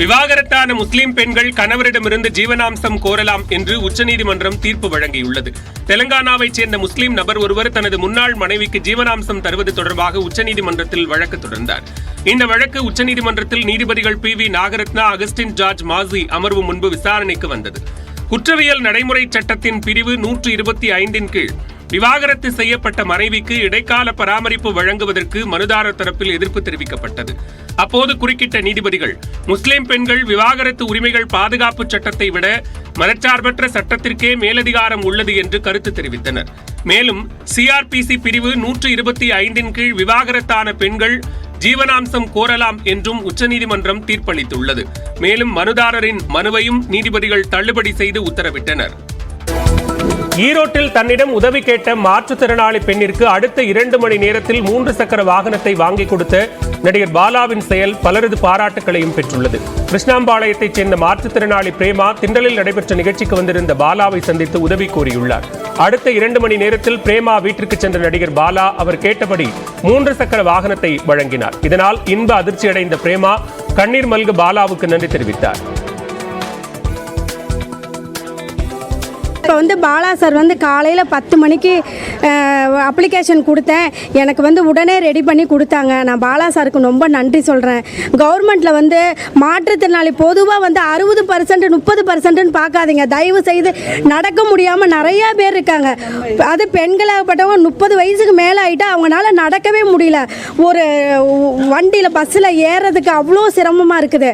விவாகரத்தான முஸ்லிம் பெண்கள் கணவரிடமிருந்து ஜீவனாம்சம் கோரலாம் என்று உச்சநீதிமன்றம் தீர்ப்பு வழங்கியுள்ளது. தெலங்கானாவைச் சேர்ந்த முஸ்லிம் நபர் ஒருவர் தனது முன்னாள் மனைவிக்கு ஜீவனாம்சம் தருவது தொடர்பாக உச்சநீதிமன்றத்தில் வழக்கு தொடர்ந்தார். இந்த வழக்கு உச்சநீதிமன்றத்தில் நீதிபதிகள் PV நாகரத்னா, அகஸ்டின் ஜார்ஜ் மாசி அமர்வு முன்பு விசாரணைக்கு வந்தது. குற்றவியல் நடைமுறை சட்டத்தின் பிரிவு 125 கீழ் விவாகரத்து செய்யப்பட்ட மனைவிக்கு இடைக்கால பராமரிப்பு வழங்குவதற்கு மனுதாரர் தரப்பில் எதிர்ப்பு தெரிவிக்கப்பட்டது. அப்போது குறுக்கிட்ட நீதிபதிகள், முஸ்லிம் பெண்கள் விவாகரத்து உரிமைகள் பாதுகாப்பு சட்டத்தை விட மதச்சார்பற்ற சட்டத்திற்கே மேலதிகாரம் உள்ளது என்று கருத்து தெரிவித்தனர். மேலும் CRPC பிரிவு 125 கீழ் விவாகரத்தான பெண்கள் ஜீவனாம்சம் கோரலாம் என்றும் உச்சநீதிமன்றம் தீர்ப்பளித்துள்ளது. மேலும் மனுதாரரின் மனுவையும் நீதிபதிகள் தள்ளுபடி செய்து உத்தரவிட்டனர். ஈரோட்டில் தன்னிடம் உதவி கேட்ட மாற்றுத்திறனாளி பெண்ணிற்கு அடுத்த 2 மணி நேரத்தில் 3 சக்கர வாகனத்தை வாங்கி கொடுத்த நடிகர் பாலாவின் செயல் பலரது பாராட்டுகளையும் பெற்றுள்ளது. கிருஷ்ணாம்பாளையத்தைச் சேர்ந்த மாற்றுத்திறனாளி பிரேமா திண்டலில் நடைபெற்ற நிகழ்ச்சிக்கு வந்திருந்த பாலாவை சந்தித்து உதவி கோரியுள்ளார். அடுத்த 2 மணி நேரத்தில் பிரேமா வீட்டிற்கு சென்ற நடிகர் பாலா அவர் கேட்டபடி 3 சக்கர வாகனத்தை வழங்கினார். இதனால் இன்ப அதிர்ச்சியடைந்த பிரேமா கண்ணீர் மல்க பாலாவுக்கு நன்றி தெரிவித்தார். இப்போ பாலா சார் காலையில் 10 மணிக்கு அப்ளிகேஷன் கொடுத்தேன். எனக்கு உடனே ரெடி பண்ணி கொடுத்தாங்க. நான் பாலா சாருக்கு ரொம்ப நன்றி சொல்கிறேன். கவர்மெண்ட்டில் மாற்றுத்திறனாளி பொதுவாக 60% 30%ன்னு பார்க்காதீங்க. தயவு செய்து நடக்க முடியாமல் நிறையா பேர் இருக்காங்க. அது பெண்களாகப்பட்டவங்க 30 வயசுக்கு மேலே ஆகிட்டா அவங்களால நடக்கவே முடியல. ஒரு வண்டியில் பஸ்ஸில் ஏறுறதுக்கு அவ்வளோ சிரமமாக இருக்குது.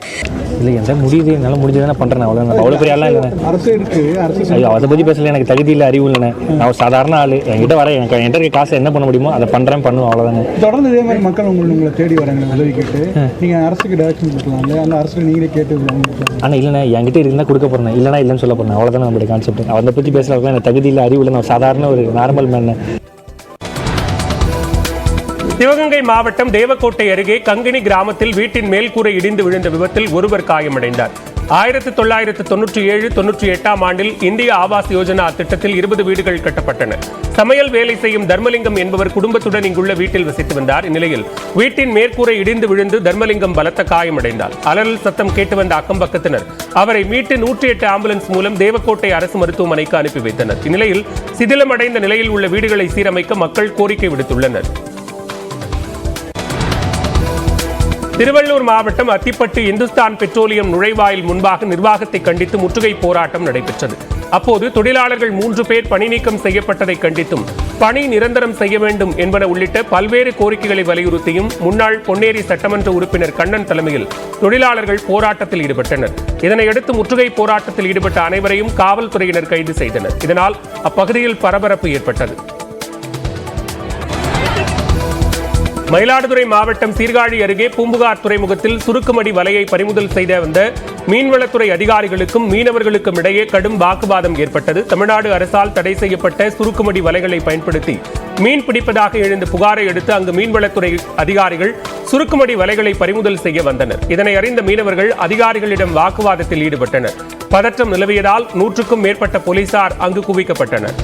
இல்லை எந்த முடியுது என்னால் முடிஞ்சதுன்னா பண்ணுறேன். அவ்வளோ பெரிய ஆளாக இல்லை. அரசு இருக்குது. அதை பற்றி பேசல. எனக்கு தகுதி இல்லை, அறிவு இல்லைண்ணே. நான் ஒரு சாதாரண ஆள். என்கிட்ட வர என்கிட்ட இருக்க காசை என்ன பண்ண முடியுமோ அதை பண்ணுவோம். அவ்வளோதானே. தொடர்ந்து இதே மாதிரி மக்கள் உங்களை தேடி வராங்க உதவி கேட்டு. நீங்கள் அரசுக்கு டைரக்ஷன் கொடுக்கலாம், அந்த அரசுக்கு நீங்களே கேட்டு. ஆனால் இல்லைண்ணே, என்கிட்ட இருந்தால் கொடுக்க போகிறேன், இல்லைனா இல்லைன்னு சொல்ல போகிறேன். அவ்வளோதான் நம்மளுடைய கான்செப்ட். அதை பற்றி பேசுகிறவங்க எனக்கு தகுதி இல்லை, அறிவு இல்லை. நான் சாதாரண ஒரு நார்மல் மேன். சிவகங்கை மாவட்டம் தேவக்கோட்டை அருகே கங்கினி கிராமத்தில் வீட்டின் மேல்கூரை இடிந்து விழுந்த விபத்தில் ஒருவர் காயமடைந்தார். 1997-98 ஆண்டில் இந்திய ஆவாஸ் யோஜனா திட்டத்தில் 20 வீடுகள் கட்டப்பட்டன. சமையல் வேலை செய்யும் தர்மலிங்கம் என்பவர் குடும்பத்துடன் இங்குள்ள வீட்டில் வசித்து வந்தார். இந்நிலையில் வீட்டின் மேற்கூரை இடிந்து விழுந்து தர்மலிங்கம் பலத்த காயமடைந்தார். அலறல் சத்தம் கேட்டு வந்த அக்கம்பக்கத்தினர் அவரை மீட்டு 108 ஆம்புலன்ஸ் மூலம் தேவக்கோட்டை அரசு மருத்துவமனைக்கு அனுப்பி வைத்தனர். இந்நிலையில் சிதிலமடைந்த நிலையில் உள்ள வீடுகளை சீரமைக்க மக்கள் கோரிக்கை விடுத்துள்ளனர். திருவள்ளூர் மாவட்டம் அத்திப்பட்டு இந்துஸ்தான் பெட்ரோலியம் நுழைவாயில் முன்பாக நிர்வாகத்தை கண்டித்து முற்றுகை போராட்டம் நடைபெற்றது. அப்போது தொழிலாளர்கள் 3 பேர் பணி நீக்கம் செய்யப்பட்டதை கண்டித்தும் பணி நிரந்தரம் செய்ய வேண்டும் என்பன உள்ளிட்ட பல்வேறு கோரிக்கைகளை வலியுறுத்தியும் முன்னாள் பொன்னேரி சட்டமன்ற உறுப்பினர் கண்ணன் தலைமையில் தொழிலாளர்கள் போராட்டத்தில் ஈடுபட்டனர். இதனையடுத்து முற்றுகை போராட்டத்தில் ஈடுபட்ட அனைவரையும் காவல்துறையினர் கைது செய்தனர். இதனால் அப்பகுதியில் பரபரப்பு ஏற்பட்டது. மயிலாடுதுறை மாவட்டம் சீர்காழி அருகே பூம்புகார் துறைமுகத்தில் சுருக்குமடி வலையை பறிமுதல் செய்த வந்த மீன்வளத்துறை அதிகாரிகளுக்கும் மீனவர்களுக்கும் இடையே கடும் வாக்குவாதம் ஏற்பட்டது. தமிழ்நாடு அரசால் தடை செய்யப்பட்ட சுருக்குமடி வலைகளை பயன்படுத்தி மீன் பிடிப்பதாக எழுந்த புகாரை அடுத்து அங்கு மீன்வளத்துறை அதிகாரிகள் சுருக்குமடி வலைகளை பறிமுதல் செய்ய வந்தனர். இதனை அறிந்த மீனவர்கள் அதிகாரிகளிடம் வாக்குவாதத்தில் ஈடுபட்டனர். பதற்றம் நிலவியதால் 100க்கும் மேற்பட்ட போலீசார் அங்கு குவிக்கப்பட்டனர்.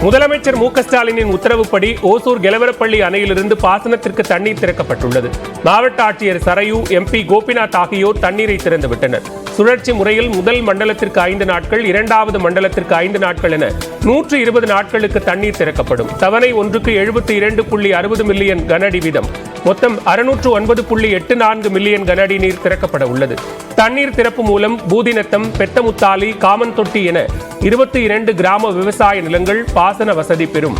முதலமைச்சர் மு.க.ஸ்டாலினின் உத்தரவுப்படி ஓசூர் கெலவரப்பள்ளி அணையிலிருந்து பாசனத்திற்கு தண்ணீர் திறக்கப்பட்டுள்ளது. மாவட்ட ஆட்சியர் சரையு, MP கோபிநாத் ஆகியோர் தண்ணீரை திறந்துவிட்டனர். சுழற்சி முறையில் முதல் மண்டலத்திற்கு 5 நாட்கள், 2வது மண்டலத்திற்கு 5 நாட்கள் என 120 நாட்களுக்கு தண்ணீர் திறக்கப்படும். தவணை ஒன்றுக்கு 72.60 மில்லியன் கனஅடி வீதம் மொத்தம் 609.84 மில்லியன் கனஅடி நீர் திறக்கப்பட உள்ளது. தண்ணீர் திறப்பு மூலம் பூதிநத்தம், பெத்தமுத்தாலி, காமன் தொட்டி என 22 கிராம விவசாய நிலங்கள் பாசன வசதி பெறும்.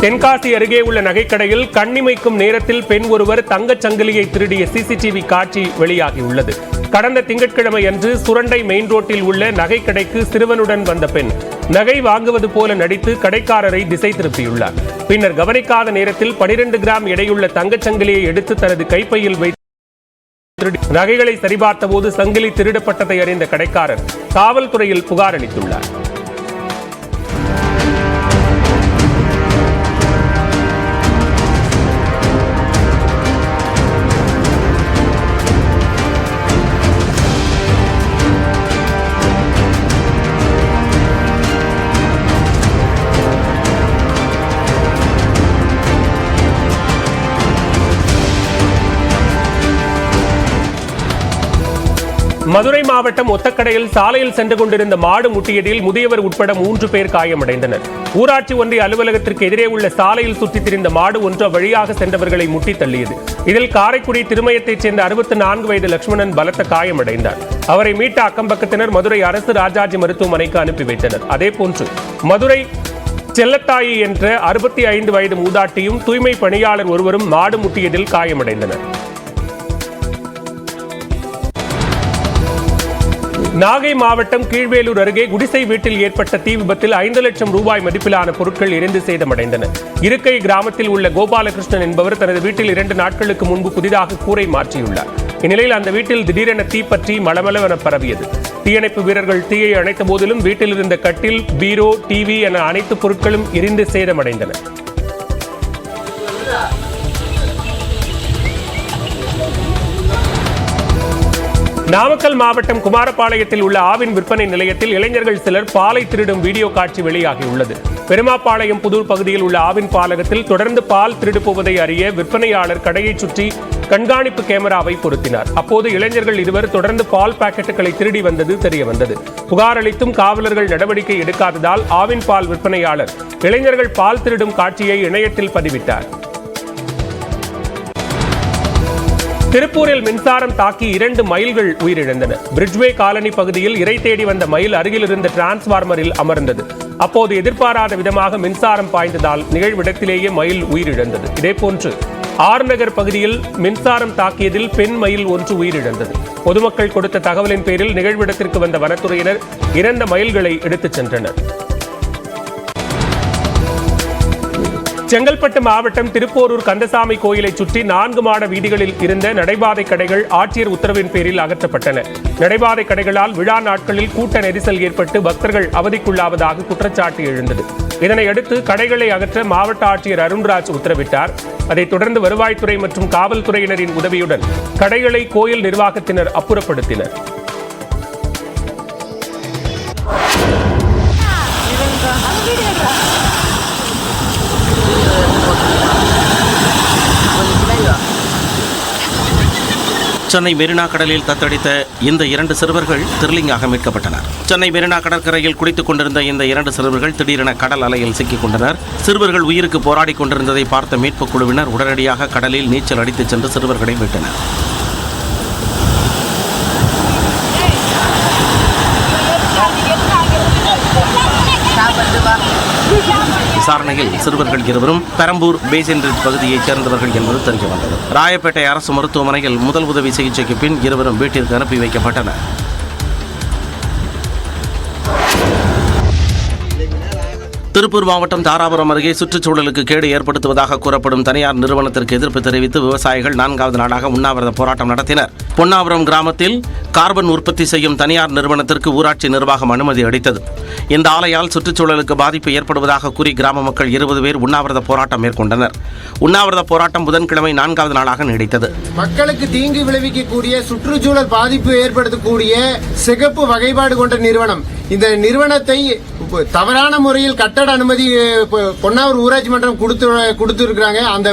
தென்காசி அருகே உள்ள நகைக்கடையில் கண்ணிமைக்கும் நேரத்தில் பெண் ஒருவர் தங்கச் சங்கிலியை திருடிய CCTV காட்சி வெளியாகியுள்ளது. கடந்த திங்கட்கிழமை அன்று சுரண்டை மெயின் ரோட்டில் உள்ள நகைக்கடைக்கு சிறுவனுடன் வந்த பெண் நகை வாங்குவது போல நடித்து கடைக்காரரை திசை திருப்பியுள்ளார். பின்னர் கவனிக்காத நேரத்தில் 12 கிராம் எடையுள்ள தங்கச் சங்கிலியை எடுத்து தனது கைப்பையில் வைத்து நகைகளை சரிபார்த்த போது சங்கிலி திருடப்பட்டதை அறிந்த கடைக்காரர் காவல்துறையில் புகார் அளித்துள்ளார். மதுரை மாவட்டம் ஒத்தக்கடையில் சாலையில் சென்று கொண்டிருந்த மாடு முட்டியதில் முதியவர் உட்பட 3 பேர் காயமடைந்தனர். ஊராட்சி ஒன்றிய அலுவலகத்திற்கு எதிரே உள்ள சாலையில் சுற்றித் திரிந்த மாடு ஒன்று வழியாக சென்றவர்களை முட்டி தள்ளியது. இதில் காரைக்குடி திருமயத்தைச் சேர்ந்த 64 வயது லட்சுமணன் பலத்த காயமடைந்தார். அவரை மீட்ட அக்கம்பக்கத்தினர் மதுரை அரசு ராஜாஜி மருத்துவமனைக்கு அனுப்பி வைத்தனர். அதேபோன்று மதுரை செல்லத்தாயி என்ற 65 வயது மூதாட்டியும் தூய்மை பணியாளர் ஒருவரும் மாடு முட்டியதில் காயமடைந்தனர். நாகை மாவட்டம் கீழ்வேலூர் அருகே குடிசை வீட்டில் ஏற்பட்ட தீ விபத்தில் 5 லட்சம் ரூபாய் மதிப்பிலான பொருட்கள் எரிந்து சேதமடைந்தன. இருக்கை கிராமத்தில் உள்ள கோபாலகிருஷ்ணன் என்பவர் தனது வீட்டில் 2 நாட்களுக்கு முன்பு புதிதாக கூரை மாற்றியுள்ளார். இந்நிலையில் அந்த வீட்டில் திடீரென தீப்பற்றி மளமளவென பரவியது. தீயணைப்பு வீரர்கள் தீயை அணைத்த போதிலும் வீட்டில் இருந்த கட்டில், பீரோ, டிவி என அனைத்து பொருட்களும் எரிந்து சேதமடைந்தன. நாமக்கல் மாவட்டம் குமாரபாளையத்தில் உள்ள ஆவின் விற்பனை நிலையத்தில் இளைஞர்கள் சிலர் பாலை திருடும் வீடியோ காட்சி வெளியாகியுள்ளது. பெருமாபாளையம் புதூர் பகுதியில் உள்ள ஆவின் பாலகத்தில் தொடர்ந்து பால் திருடு போவதை அறிய விற்பனையாளர் கடையை சுற்றி கண்காணிப்பு கேமராவை பொருத்தினார். அப்போது இளைஞர்கள் இருவர் தொடர்ந்து பால் பாக்கெட்டுகளை திருடி வந்தது தெரியவந்தது. புகார் அளித்தும் காவலர்கள் நடவடிக்கை எடுக்காததால் ஆவின் பால் விற்பனையாளர் இளைஞர்கள் பால் திருடும் காட்சியை இணையத்தில் பதிவிட்டார். திருப்பூரில் மின்சாரம் தாக்கி 2 மயில்கள் உயிரிழந்தன. பிரிட்ஜ்வே காலனி பகுதியில் இரை தேடி வந்த மயில் அருகில் இருந்த டிரான்ஸ்பார்மரில் அமர்ந்தது. அப்போது எதிர்பாராத விதமாக மின்சாரம் பாய்ந்ததால் நிகழ்விடத்திலேயே மயில் உயிரிழந்தது. இதேபோன்று ஆர்நகர் பகுதியில் மின்சாரம் தாக்கியதில் பெண் மயில் ஒன்று உயிரிழந்தது. பொதுமக்கள் கொடுத்த தகவலின் பேரில் நிகழ்விடத்திற்கு வந்த வனத்துறையினர் இறந்த மயில்களை எடுத்துச் சென்றனர். செங்கல்பட்டு மாவட்டம் திருப்போரூர் கந்தசாமி கோயிலை சுற்றி 4 மாட வீதிகளில் இருந்த நடைபாதை கடைகள் ஆட்சியர் உத்தரவின் பேரில் அகற்றப்பட்டன. நடைபாதை கடைகளால் விழா நாட்களில் கூட்ட நெரிசல் ஏற்பட்டு பக்தர்கள் அவதிக்குள்ளாவதாக குற்றச்சாட்டு எழுந்தது. இதனையடுத்து கடைகளை அகற்ற மாவட்ட ஆட்சியர் அருண்ராஜ் உத்தரவிட்டார். அதைத் தொடர்ந்து வருவாய்த்துறை மற்றும் காவல்துறையினரின் உதவியுடன் கடைகளை கோயில் நிர்வாகத்தினர் அப்புறப்படுத்தினர். சென்னை மெரினா கடலில் தத்தளித்த இந்த 2 சிறுவர்கள் திரிலிங்காக மீட்கப்பட்டனர். சென்னை மெரினா கடற்கரையில் குளித்துக் கொண்டிருந்த இந்த 2 சிறுவர்கள் திடீரென கடல் அலையில் சிக்கிக் கொண்டனர். சிறுவர்கள் உயிருக்கு போராடி கொண்டிருந்ததை பார்த்த மீட்புக் குழுவினர் உடனடியாக கடலில் நீச்சல் அடித்துச் சென்று சிறுவர்களை மீட்டனர். விசாரணையில் சிறுவர்கள் இருவரும் பெரம்பூர் பேசின் ரிட்ஜ் பகுதியைச் சேர்ந்தவர்கள் என்பது தெரியவந்தது. ராயப்பேட்டை அரசு மருத்துவமனையில் முதல் உதவி சிகிச்சைக்கு பின் இருவரும் வீட்டிற்கு அனுப்பி வைக்கப்பட்டனர். திருப்பூர் மாவட்டம் தாராபுரம் அருகே சுற்றுச்சூழலுக்கு கேடு ஏற்படுத்துவதாக கூறப்படும் தனியார் நிறுவனத்திற்கு எதிர்ப்பு தெரிவித்து விவசாயிகள் 4வது நாளாக உண்ணாவிரத போராட்டம் நடத்தினர். பொன்னாபுரம் கிராமத்தில் கார்பன் உற்பத்தி செய்யும் தனியார் நிறுவனத்திற்கு ஊராட்சி நிர்வாகம் அனுமதி அளித்தது. இந்த ஆலையால் சுற்றுச்சூழலுக்கு பாதிப்பு ஏற்படுவதாக கூறி கிராம மக்கள் 20 பேர் உண்ணாவிரத போராட்டம் மேற்கொண்டனர். உண்ணாவிரத போராட்டம் புதன்கிழமை 4வது நாளாக நீடித்தது. மக்களுக்கு தீங்கு விளைவிக்கக்கூடிய சுற்றுச்சூழல் பாதிப்பு ஏற்படுத்தக்கூடிய சிகப்பு வகைப்பாடு கொண்ட நிறுவனம், இந்த நிறுவனத்தை தவறான முறையில் கட்டட அனுமதி பொன்னாவூர் ஊராட்சி மன்றம் கொடுத்துருக்காங்க. அந்த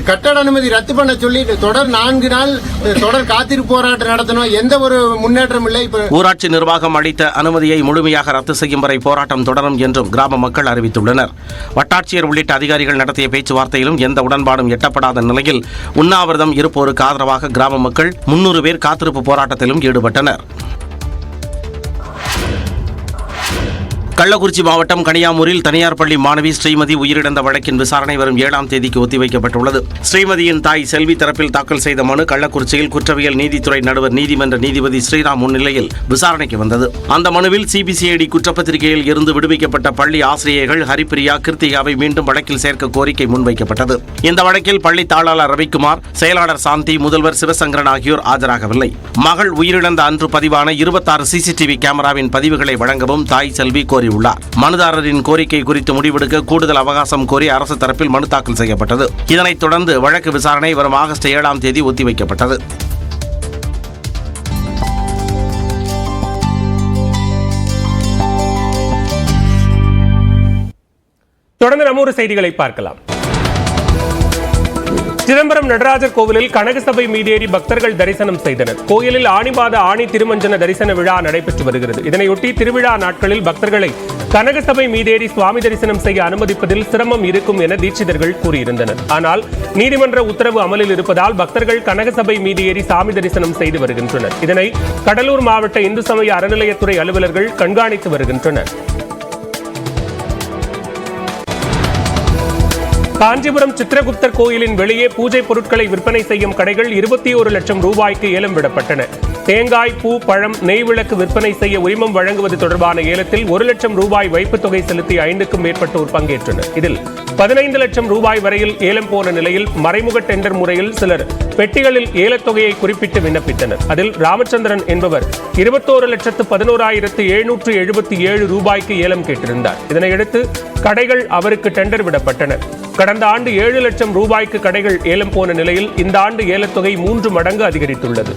கட்டட அனுமதி ரத்து பண்ண சொல்லி தொடர் 4 நாள் தொடர் காத்திருப்பு போராட்டம் நடத்தணும். எந்த ஒரு முன்னேற்றம் இல்லை. ஊராட்சி நிர்வாகம் அளித்த அனுமதியை முழுமையாக ரத்து செய்யும் வரை போராட்டம் தொடரும் என்றும் கிராம மக்கள் அறிவித்துள்ளனர். வட்டாட்சியர் உள்ளிட்ட அதிகாரிகள் நடத்திய பேச்சுவார்த்தையிலும் எந்த உடன்பாடும் எட்டப்படாத நிலையில் உண்ணாவிரதம் இருப்போருக்கு ஆதரவாக கிராம மக்கள் 300 பேர் காத்திருப்பு போராட்டத்திலும் ஈடுபட்டனர். கள்ளக்குறிச்சி மாவட்டம் கனியாமூரில் தனியார் பள்ளி மாணவி ஸ்ரீமதி உயிரிழந்த வழக்கின் விசாரணை வரும் 7ஆம் தேதிக்கு ஒத்திவைக்கப்பட்டுள்ளது. ஸ்ரீமதியின் தாய் செல்வி தரப்பில் தாக்கல் செய்த மனு கள்ளக்குறிச்சியில் குற்றவியல் நீதித்துறை நடுவர் நீதிமன்ற நீதிபதி ஸ்ரீராம் முன்னிலையில் விசாரணைக்கு வந்தது. அந்த மனுவில் சிபிசிஐடி குற்றப்பத்திரிகையில் இருந்து விடுவிக்கப்பட்ட பள்ளி ஆசிரியர்கள் ஹரிப்பிரியா, கிருத்திகாவை மீண்டும் வழக்கில் சேர்க்க கோரிக்கை முன்வைக்கப்பட்டது. இந்த வழக்கில் பள்ளி தாளாளர் ரவிக்குமார், செயலாளர் சாந்தி, முதல்வர் சிவசங்கரன் ஆகியோர் ஆஜராகவில்லை. மகள் உயிரிழந்த அன்று பதிவான 26 சிசிடிவி கேமராவின் பதிவுகளை வழங்கவும் தாய் செல்வி கோரி உள்ளார். மனுதாரரின் கோரிக்கை குறித்து முடிவெடுக்க கூடுதல் அவகாசம் கோரி அரசு தரப்பில் மனு தாக்கல் செய்யப்பட்டது. இதனைத் தொடர்ந்து வழக்கு விசாரணை வரும் ஆகஸ்ட் 7ஆம் தேதி ஒத்திவைக்கப்பட்டது. தொடர்ந்து நம்மூர் செய்திகளை பார்க்கலாம். சிதம்பரம் நடராஜர் கோவிலில் கனகசபை மீதேறி பக்தர்கள் தரிசனம் செய்தனர். கோயிலில் ஆனி மாத ஆணி திருமஞ்சன தரிசன விழா நடைபெற்று வருகிறது. இதனையொட்டி திருவிழா நாட்களில் பக்தர்களை கனகசபை மீதேறி சுவாமி தரிசனம் செய்ய அனுமதிப்பதில் சிரமம் இருக்கும் என தீட்சிதர்கள் கூறியிருந்தனர். ஆனால் நீதிமன்ற உத்தரவு அமலில் இருப்பதால் பக்தர்கள் கனகசபை மீது ஏறி சாமி தரிசனம் செய்து வருகின்றனர். இதனை கடலூர் மாவட்ட இந்து சமய அறநிலையத்துறை அலுவலர்கள் கண்காணித்து வருகின்றனர். காஞ்சிபுரம் சித்திரகுப்தர் கோயிலின் வெளியே பூஜை பொருட்களை விற்பனை செய்யும் கடைகள் 21 லட்சம் ரூபாய்க்கு ஏலம் விடப்பட்டன. தேங்காய், பூ, பழம், நெய் விளக்கு விற்பனை செய்ய உரிமம் வழங்குவது தொடர்பான ஏலத்தில் 1 லட்சம் ரூபாய் வைப்புத் தொகை செலுத்தி 5க்கும் மேற்பட்டோர் பங்கேற்றனர். இதில் 15 லட்சம் ரூபாய் வரையில் ஏலம் போன நிலையில் மறைமுக டெண்டர் முறையில் சிலர் பெட்டிகளில் ஏலத்தொகையை குறிப்பிட்டு விண்ணப்பித்தனர். அதில் ராமச்சந்திரன் என்பவர் 21,11,777 ரூபாய்க்கு ஏலம் கேட்டிருந்தார். இதனையடுத்து கடைகள் அவருக்கு டெண்டர் விடப்பட்டன. கடந்த ஆண்டு 7 லட்சம் ரூபாய்க்கு கடைகள் ஏலம் போன நிலையில் இந்த ஆண்டு ஏலத்தொகை 3 மடங்கு அதிகரித்துள்ளது.